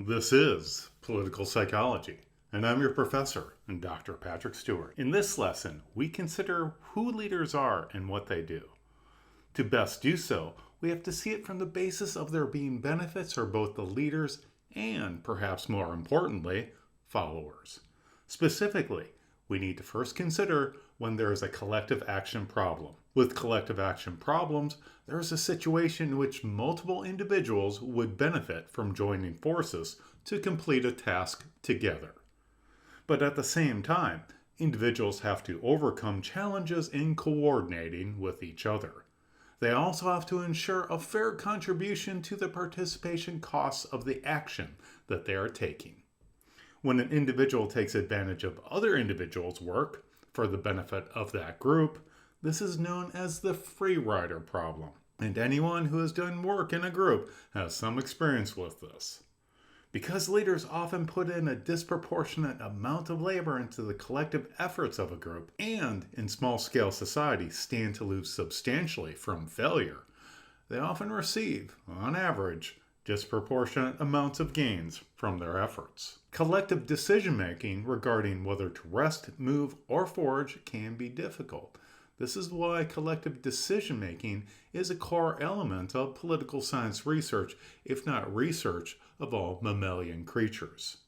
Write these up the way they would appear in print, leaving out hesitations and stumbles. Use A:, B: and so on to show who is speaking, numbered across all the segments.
A: This is Political Psychology, and I'm your professor, Dr. Patrick Stewart. In this lesson, we consider who leaders are and what they do. To best do so, we have to see it from the basis of there being benefits for both the leaders and, perhaps more importantly, followers. Specifically, we need to first consider when there is a collective action problem. With collective action problems, there is a situation in which multiple individuals would benefit from joining forces to complete a task together. But at the same time, individuals have to overcome challenges in coordinating with each other. They also have to ensure a fair contribution to the participation costs of the action that they are taking. When an individual takes advantage of other individuals' work for the benefit of that group, this is known as the free rider problem. And anyone who has done work in a group has some experience with this. Because leaders often put in a disproportionate amount of labor into the collective efforts of a group, and in small-scale societies stand to lose substantially from failure, they often receive, on average, disproportionate amounts of gains from their efforts. Collective decision-making regarding whether to rest, move, or forage can be difficult. This is why collective decision-making is a core element of political science research, if not research, of all mammalian creatures.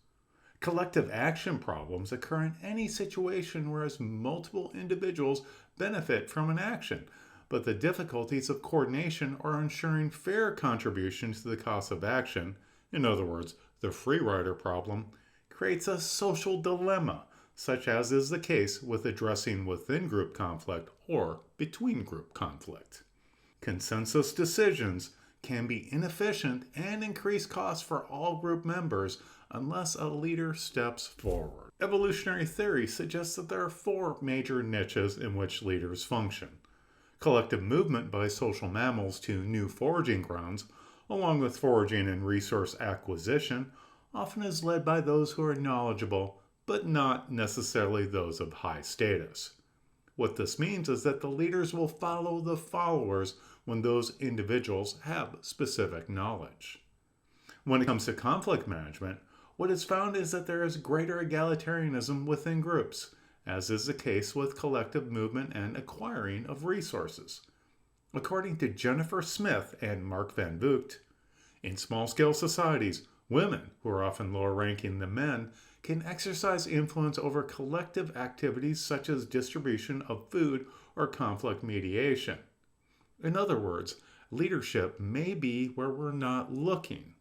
A: Collective action problems occur in any situation whereas multiple individuals benefit from an action, but the difficulties of coordination are ensuring fair contribution to the cost of action, in other words, the free rider problem, creates a social dilemma, such as is the case with addressing within-group conflict or between-group conflict. Consensus decisions can be inefficient and increase costs for all group members unless a leader steps forward. Evolutionary theory suggests that there are four major niches in which leaders function. Collective movement by social mammals to new foraging grounds, along with foraging and resource acquisition, often is led by those who are knowledgeable, but not necessarily those of high status. What this means is that the leaders will follow the followers when those individuals have specific knowledge. When it comes to conflict management, what is found is that there is greater egalitarianism within groups, as is the case with collective movement and acquiring of resources. According to Jennifer Smith and Mark Van Vugt, in small-scale societies, women, who are often lower ranking than men, can exercise influence over collective activities such as distribution of food or conflict mediation. In other words, leadership may be where we're not looking.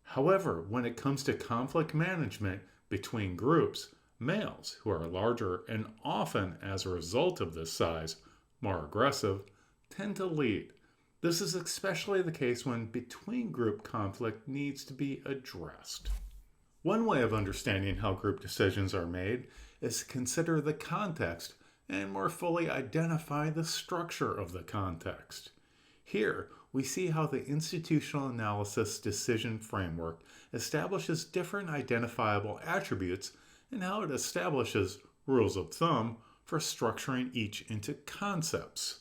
A: However, when it comes to conflict management between groups, males, who are larger and often, as a result of this size, more aggressive, tend to lead. This is especially the case when between-group conflict needs to be addressed. One way of understanding how group decisions are made is to consider the context and more fully identify the structure of the context. Here, we see how the institutional analysis decision framework establishes different identifiable attributes and how it establishes rules of thumb for structuring each into concepts.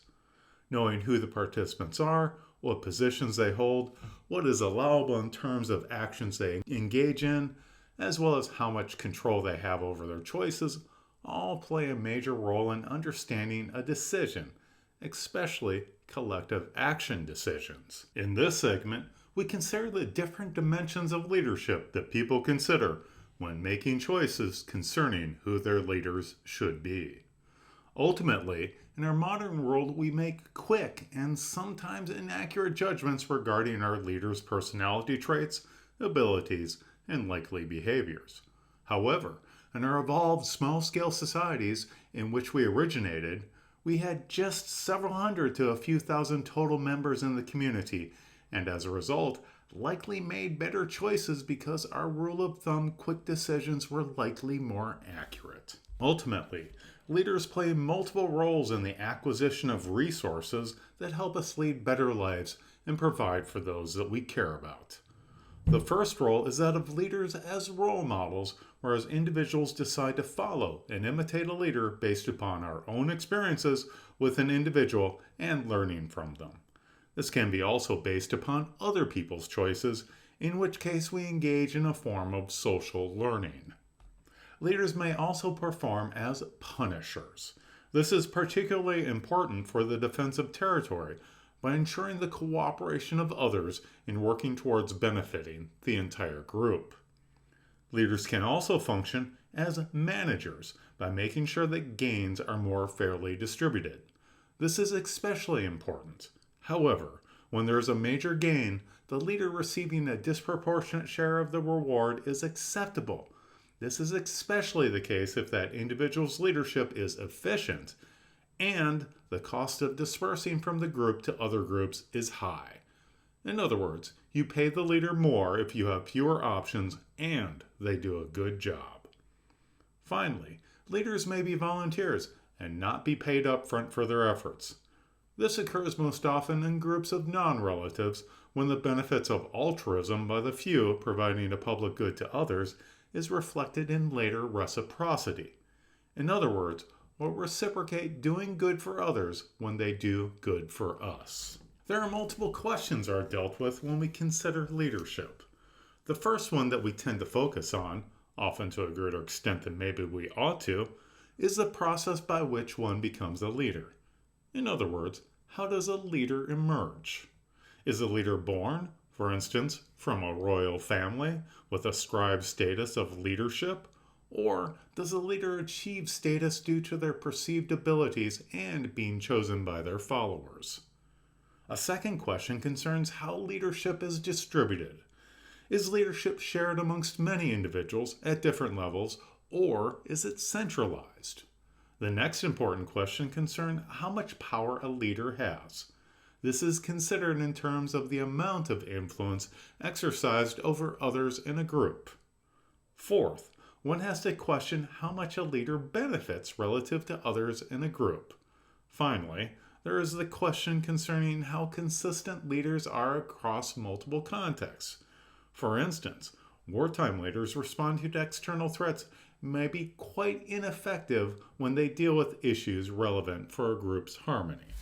A: Knowing who the participants are, what positions they hold, what is allowable in terms of actions they engage in, as well as how much control they have over their choices, all play a major role in understanding a decision, especially collective action decisions. In this segment, we consider the different dimensions of leadership that people consider when making choices concerning who their leaders should be. Ultimately, in our modern world, we make quick and sometimes inaccurate judgments regarding our leaders' personality traits, abilities, and likely behaviors. However, in our evolved small-scale societies in which we originated, we had just several hundred to a few thousand total members in the community, and as a result, likely made better choices because our rule of thumb quick decisions were likely more accurate. Ultimately, leaders play multiple roles in the acquisition of resources that help us lead better lives and provide for those that we care about. The first role is that of leaders as role models, whereas individuals decide to follow and imitate a leader based upon our own experiences with an individual and learning from them. This can be also based upon other people's choices in which case we engage in a form of social learning. Leaders may also perform as punishers. This is particularly important for the defense of territory by ensuring the cooperation of others in working towards benefiting the entire group. Leaders can also function as managers by making sure that gains are more fairly distributed. This is especially important. However, when there is a major gain, the leader receiving a disproportionate share of the reward is acceptable. This is especially the case if that individual's leadership is efficient and the cost of dispersing from the group to other groups is high. In other words, you pay the leader more if you have fewer options and they do a good job. Finally, leaders may be volunteers and not be paid up front for their efforts. This occurs most often in groups of non-relatives when the benefits of altruism by the few providing a public good to others is reflected in later reciprocity. In other words, we'll reciprocate doing good for others when they do good for us. There are multiple questions are dealt with when we consider leadership. The first one that we tend to focus on, often to a greater extent than maybe we ought to, is the process by which one becomes a leader. In other words, how does a leader emerge? Is a leader born, for instance, from a royal family with ascribed status of leadership? Or does a leader achieve status due to their perceived abilities and being chosen by their followers? A second question concerns how leadership is distributed. Is leadership shared amongst many individuals at different levels, or is it centralized? The next important question concerns how much power a leader has. This is considered in terms of the amount of influence exercised over others in a group. Fourth, one has to question how much a leader benefits relative to others in a group. Finally, there is the question concerning how consistent leaders are across multiple contexts. For instance, wartime leaders responding to external threats may be quite ineffective when they deal with issues relevant for a group's harmony.